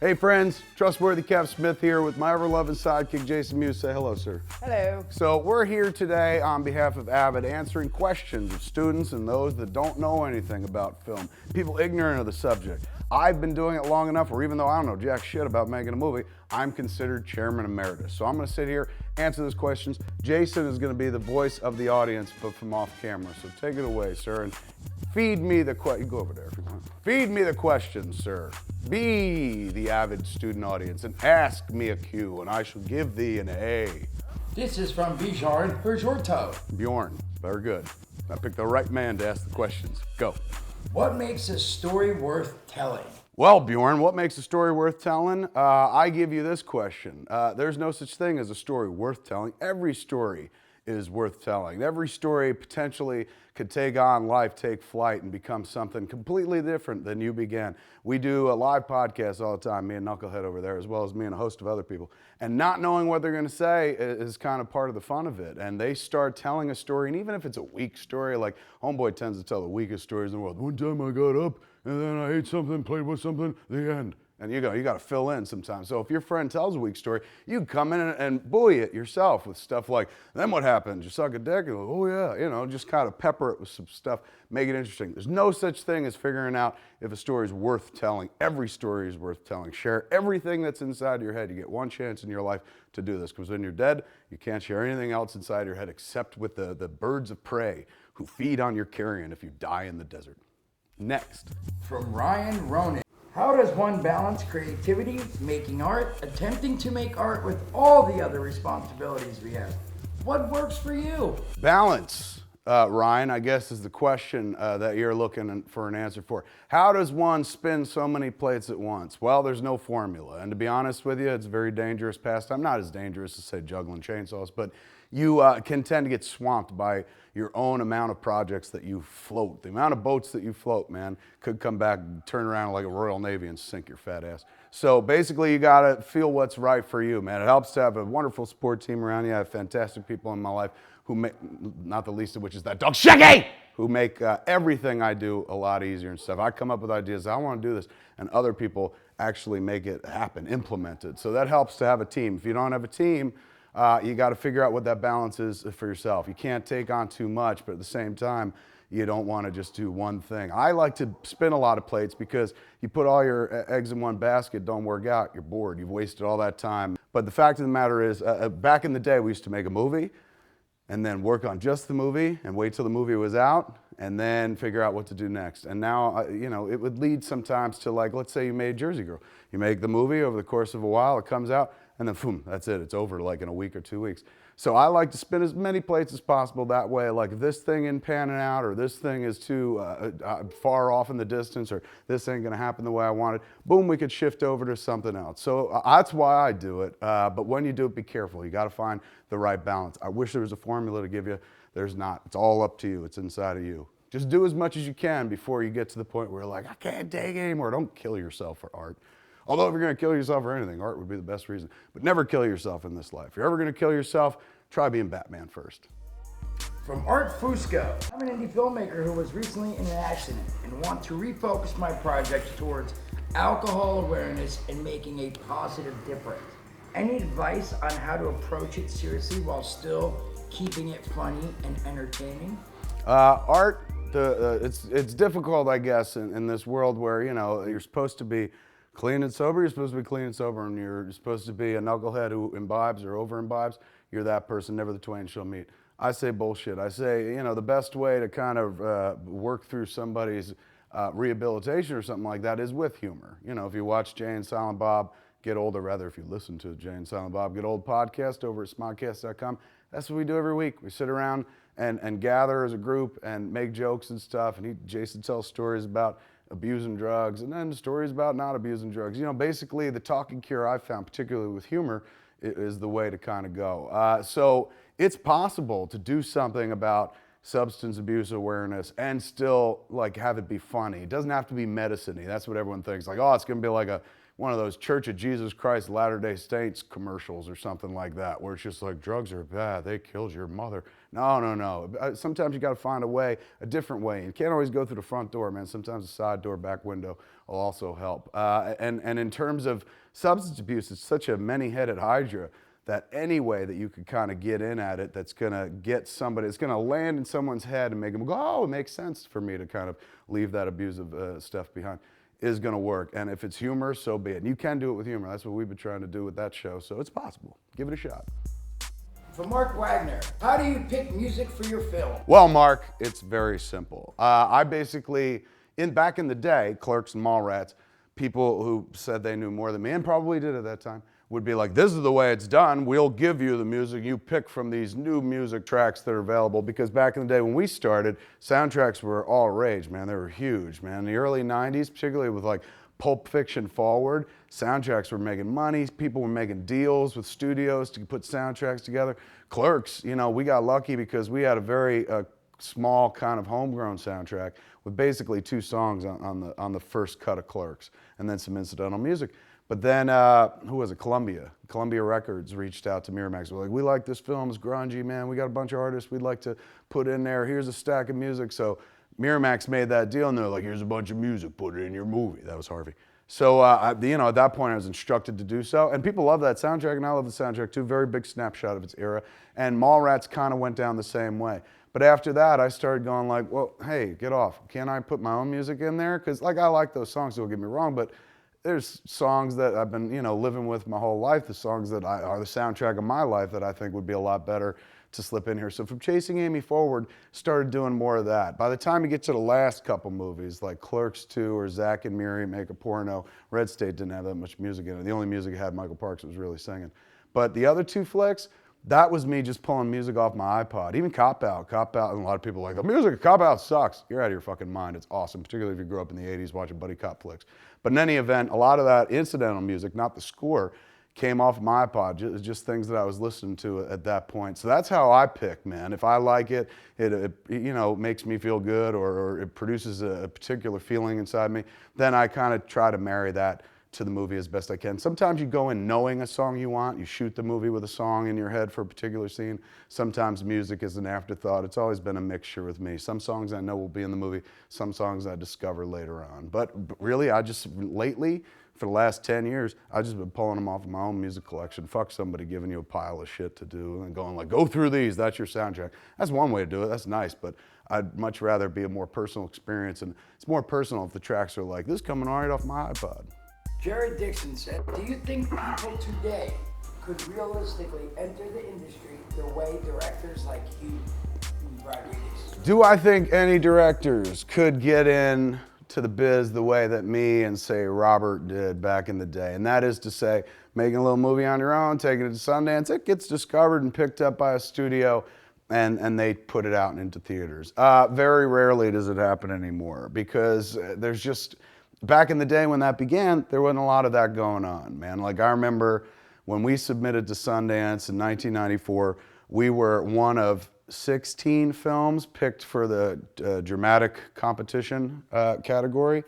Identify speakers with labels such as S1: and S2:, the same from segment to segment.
S1: Hey friends, trustworthy Kev Smith here with my ever-loving sidekick Jason Muse. Say hello, sir.
S2: Hello.
S1: So we're here today on behalf of Avid answering questions of students and those that don't know anything about film, people ignorant of the subject. I've been doing it long enough where even though I don't know jack shit about making a movie, I'm considered chairman emeritus. So I'm gonna sit here, answer those questions. Jason is gonna be the voice of the audience, but from off camera. So take it away, sir, and feed me the go over there if you want. Feed me the questions, sir. Be the avid student audience and ask me a Q, and I shall give thee an A.
S2: This is from Bjorn. Where's your toe?
S1: Bjorn, very good. I picked the right man to ask the questions. Go.
S2: What makes a story worth telling?
S1: Well, Bjorn, what makes a story worth telling? I give you this question. There's no such thing as a story worth telling. Every story is worth telling. Every story potentially could take on life, take flight, and become something completely different than you began. We do a live podcast all the time, me and Knucklehead over there, as well as me and a host of other people. And not knowing what they're going to say is kind of part of the fun of it. And they start telling a story, and even if it's a weak story, like Homeboy tends to tell the weakest stories in the world. One time I got up, and then I ate something, played with something, the end. And you got to fill in sometimes. So if your friend tells a weak story, you can come in and buoy it yourself with stuff like, then what happened? You suck a dick? And oh yeah, just kind of pepper it with some stuff, make it interesting. There's no such thing as figuring out if a story is worth telling. Every story is worth telling. Share everything that's inside your head. You get one chance in your life to do this, because when you're dead, you can't share anything else inside your head except with the birds of prey who feed on your carrion if you die in the desert. Next.
S2: From Ryan Ronan. How does one balance creativity, making art, attempting to make art with all the other responsibilities we have? What works for you?
S1: Balance, Ryan, I guess is the question that you're looking for an answer for. How does one spin so many plates at once? Well, there's no formula. And to be honest with you, it's a very dangerous pastime. Not as dangerous as, say, juggling chainsaws, but you can tend to get swamped by your own amount of projects that you float. The amount of boats that you float, man, could come back, turn around like a Royal Navy and sink your fat ass. So basically, you gotta feel what's right for you, man. It helps to have a wonderful support team around you. I have fantastic people in my life who make, not the least of which is that dog Shaggy, who make everything I do a lot easier and stuff. I come up with ideas, I wanna do this, and other people actually make it happen, implement it. So that helps to have a team. If you don't have a team, you got to figure out what that balance is for yourself. You can't take on too much, but at the same time, you don't want to just do one thing. I like to spin a lot of plates because you put all your eggs in one basket, don't work out, you're bored, you've wasted all that time. But the fact of the matter is, back in the day, we used to make a movie and then work on just the movie and wait till the movie was out and then figure out what to do next. And now, it would lead sometimes to, like, let's say you made Jersey Girl. You make the movie over the course of a while, it comes out, and then boom, that's it. It's over like in a week or 2 weeks. So I like to spin as many plates as possible that way. Like if this thing isn't panning out, or this thing is too far off in the distance, or this ain't gonna happen the way I want it, boom, we could shift over to something else. So that's why I do it. But when you do it, be careful. You gotta find the right balance. I wish there was a formula to give you. There's not. It's all up to you. It's inside of you. Just do as much as you can before you get to the point where you're like, I can't take it anymore. Don't kill yourself for art. Although if you're gonna kill yourself for anything, art would be the best reason. But never kill yourself in this life. If you're ever gonna kill yourself, try being Batman first.
S2: From Art Fusco. I'm an indie filmmaker who was recently in an accident and want to refocus my project towards alcohol awareness and making a positive difference. Any advice on how to approach it seriously while still keeping it funny and entertaining?
S1: Art, it's difficult, I guess, in this world where, you're supposed to be clean and sober, you're supposed to be clean and sober, and you're supposed to be a knucklehead who imbibes or over imbibes. You're that person, never the twain shall meet. I say bullshit. I say, the best way to kind of work through somebody's rehabilitation or something like that is with humor. If you watch Jay and Silent Bob Get Old, or rather if you listen to Jay and Silent Bob Get Old podcast over at smodcast.com, that's what we do every week. We sit around and gather as a group and make jokes and stuff, and Jason tells stories about abusing drugs, and then stories about not abusing drugs. Basically the talking cure I've found, particularly with humor, is the way to kind of go. So it's possible to do something about substance abuse awareness and still like have it be funny. It doesn't have to be medicine-y. That's what everyone thinks. Like, oh, it's gonna be like one of those Church of Jesus Christ Latter-day Saints commercials or something like that, where it's just like, drugs are bad, they killed your mother. No. Sometimes you got to find a way, a different way. You can't always go through the front door, man. Sometimes the side door, back window will also help. And in terms of substance abuse, it's such a many-headed hydra that any way that you could kind of get in at it that's going to get somebody, it's going to land in someone's head and make them go, oh, it makes sense for me to kind of leave that abusive stuff behind, is going to work. And if it's humor, so be it. And you can do it with humor. That's what we've been trying to do with that show. So it's possible. Give it a shot.
S2: For Mark Wagner, how do you pick music for your film?
S1: Well, Mark, it's very simple. I basically, back in the day, Clerks and Mallrats, people who said they knew more than me, and probably did at that time, would be like, this is the way it's done. We'll give you the music. You pick from these new music tracks that are available. Because back in the day when we started, soundtracks were all rage, man. They were huge, man. In the early 90s, particularly with like Pulp Fiction forward, soundtracks were making money. People were making deals with studios to put soundtracks together. Clerks, you know, we got lucky because we had a very small kind of homegrown soundtrack with basically 2 songs on the first cut of Clerks, and then some incidental music. But then, who was it? Columbia Records reached out to Miramax. We're like, we like this film, it's grungy, man. We got a bunch of artists we'd like to put in there. Here's a stack of music. So Miramax made that deal, and they're like, here's a bunch of music, put it in your movie. That was Harvey. So, you know, at that point I was instructed to do so. And people love that soundtrack, and I love the soundtrack too. Very big snapshot of its era. And Mallrats kind of went down the same way. But after that, I started going like, well, hey, get off. Can I put my own music in there? Because like I like those songs, don't get me wrong, but there's songs that I've been, you know, living with my whole life, the songs that are the soundtrack of my life that I think would be a lot better to slip in here. So from Chasing Amy forward, started doing more of that. By the time you get to the last couple movies, like Clerks 2 or Zack and Miri Make a Porno, Red State didn't have that much music in it. The only music it had Michael Parks was really singing. But the other 2 flicks, that was me just pulling music off my iPod. Even Cop Out, and a lot of people are like, the music of Cop Out sucks. You're out of your fucking mind. It's awesome, particularly if you grew up in the 80s watching buddy cop flicks. But in any event, a lot of that incidental music, not the score, came off my iPod, just things that I was listening to at that point. So that's how I pick, man. If I like it, it you know, makes me feel good, or it produces a particular feeling inside me, then I kind of try to marry that to the movie as best I can. Sometimes you go in knowing a song you want. You shoot the movie with a song in your head for a particular scene. Sometimes music is an afterthought. It's always been a mixture with me. Some songs I know will be in the movie, some songs I discover later on. But really, lately, for the last 10 years, I've just been pulling them off of my own music collection. Fuck somebody giving you a pile of shit to do and going like, go through these, that's your soundtrack. That's one way to do it, that's nice, but I'd much rather be a more personal experience, and it's more personal if the tracks are like, this is coming right off my iPod.
S2: Jared Dixon said, do you think people today could realistically enter the industry the way directors like you, Rodriguez?
S1: Do I think any directors could get in to the biz the way that me and, say, Robert did back in the day? And that is to say, making a little movie on your own, taking it to Sundance, it gets discovered and picked up by a studio, and they put it out into theaters. Very rarely does it happen anymore, because there's just, back in the day when that began, there wasn't a lot of that going on, man. Like, I remember when we submitted to Sundance in 1994, we were one of 16 films picked for the dramatic competition category.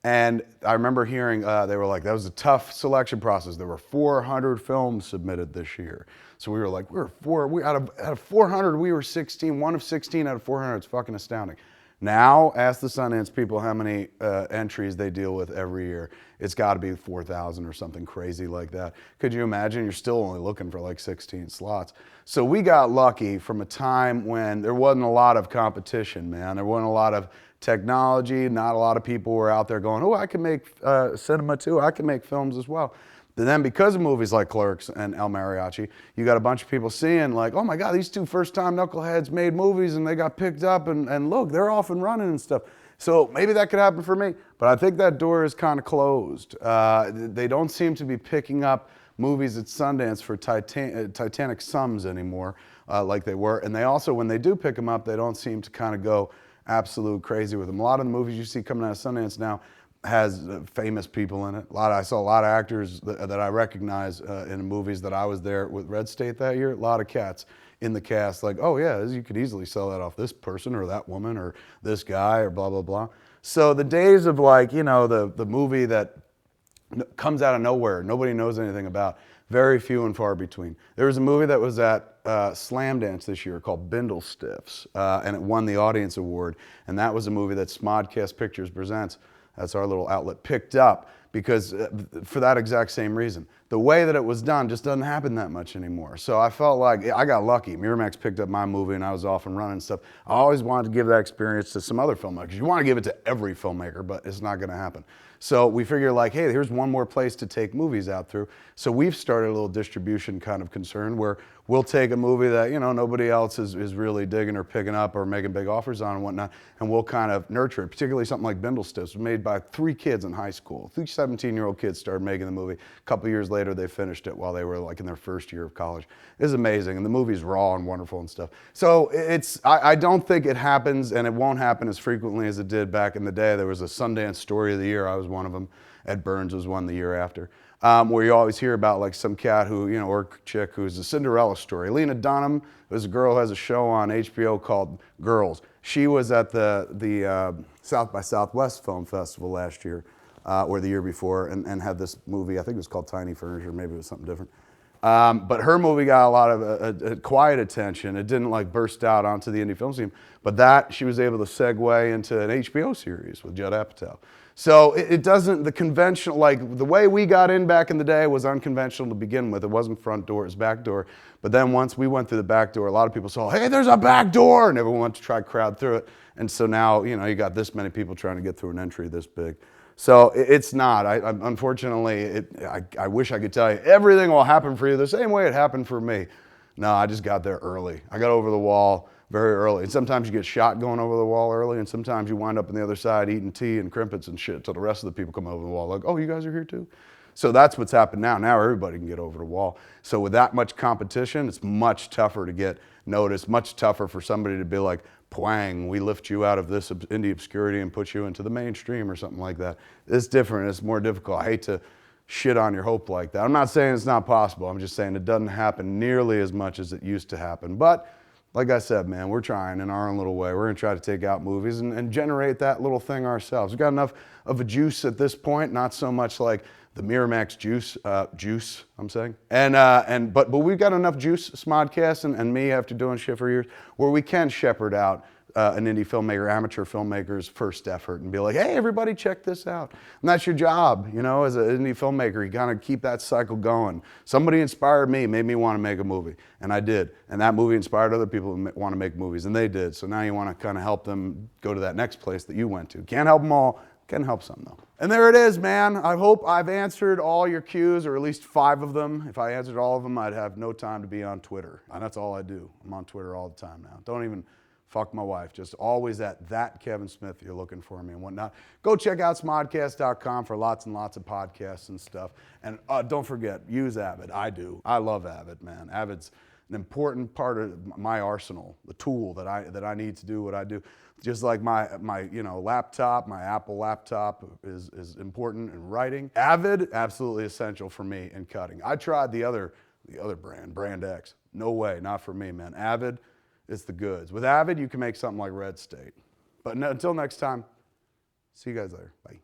S1: And I remember hearing, they were like, that was a tough selection process. There were 400 films submitted this year. So we were like, out of 400, we were 16, one of 16 out of 400. It's fucking astounding. Now, ask the Sundance people how many entries they deal with every year. It's got to be 4,000 or something crazy like that. Could you imagine? You're still only looking for like 16 slots. So we got lucky from a time when there wasn't a lot of competition, man. There wasn't a lot of technology. Not a lot of people were out there going, oh, I can make cinema too. I can make films as well. But then because of movies like Clerks and El Mariachi, you got a bunch of people seeing like, oh my God, these 2 first-time knuckleheads made movies and they got picked up, and look, they're off and running and stuff. So maybe that could happen for me, but I think that door is kind of closed. They don't seem to be picking up movies at Sundance for titanic sums anymore like they were. And they also, when they do pick them up, they don't seem to kind of go absolute crazy with them. A lot of the movies you see coming out of Sundance now has famous people in it. I saw a lot of actors that I recognize in movies that I was there with Red State that year. A lot of cats in the cast, like, oh yeah, you could easily sell that off this person or that woman or this guy or blah, blah, blah. So the days of like, you know, the movie that comes out of nowhere. Nobody knows anything about. Very few and far between. There was a movie that was at Slam Dance this year called Bindle Stiffs, and it won the Audience Award. And that was a movie that Smodcast Pictures Presents, that's our little outlet, picked up because for that exact same reason. The way that it was done just doesn't happen that much anymore. So I felt like I got lucky. Miramax picked up my movie and I was off and running and stuff. I always wanted to give that experience to some other filmmakers. You want to give it to every filmmaker, but it's not going to happen. So we figure like, hey, here's one more place to take movies out through. So we've started a little distribution kind of concern where we'll take a movie that, you know, nobody else is really digging or picking up or making big offers on and whatnot, and we'll kind of nurture it, particularly something like Bindle Stiffs, made by 3 kids in high school. 3 17-year-old kids started making the movie. A couple years later, they finished it while they were like in their first year of college. It's amazing, and the movie's raw and wonderful and stuff. So I don't think it happens, and it won't happen as frequently as it did back in the day. There was a Sundance Story of the Year. I was one of them. Ed Burns was one the year after. Where you always hear about like some cat who, you know, or chick who's a Cinderella story. Lena Dunham was a girl who has a show on HBO called Girls. She was at the South by Southwest Film Festival last year, or the year before, and had this movie, I think it was called Tiny Furniture, maybe it was something different. But her movie got a lot of quiet attention. It didn't like burst out onto the indie film scene, but that she was able to segue into an HBO series with Judd Apatow. So it doesn't, the conventional, like the way we got in back in the day was unconventional to begin with. It wasn't front door, it was back door. But then once we went through the back door, a lot of people saw, hey, there's a back door, and everyone wanted to try to crowd through it. And so now, you know, you got this many people trying to get through an entry this big. So it's not. Unfortunately, I wish I could tell you everything will happen for you the same way it happened for me. No, I just got there early. I got over the wall very early. And sometimes you get shot going over the wall early, and sometimes you wind up on the other side eating tea and crimpets and shit till the rest of the people come over the wall like, oh, you guys are here too? So that's what's happened now. Now everybody can get over the wall. So with that much competition, it's much tougher to get noticed, much tougher for somebody to be like, Pwang, we lift you out of this indie obscurity and put you into the mainstream or something like that. It's different, it's more difficult. I hate to shit on your hope like that. I'm not saying it's not possible. I'm just saying it doesn't happen nearly as much as it used to happen. But like I said, man, we're trying in our own little way. We're gonna try to take out movies and generate that little thing ourselves. We've got enough of a juice at this point, not so much like the Miramax juice, I'm saying. But we've got enough juice, Smodcast and me after doing shit for years, where we can shepherd out an indie filmmaker, amateur filmmaker's first effort and be like, hey, everybody check this out. And that's your job, you know, as an indie filmmaker, you gotta keep that cycle going. Somebody inspired me, made me wanna make a movie, and I did. And that movie inspired other people to wanna make movies, and they did. So now you wanna kinda help them go to that next place that you went to. Can't help them all, can help some though. And there it is, man. I hope I've answered all your cues, or at least 5 of them. If I answered all of them, I'd have no time to be on Twitter. And that's all I do. I'm on Twitter all the time now. Don't even fuck my wife. Just always at that Kevin Smith, you're looking for me and whatnot. Go check out smodcast.com for lots and lots of podcasts and stuff. And don't forget, use Avid. I do. I love Avid, man. Avid's an important part of my arsenal, the tool that I need to do what I do. Just like my laptop, my Apple laptop is important in writing. Avid, absolutely essential for me in cutting. I tried the other brand X. No way, not for me, man. Avid, it's the goods. With Avid, you can make something like Red State. But until next time, see you guys later. Bye.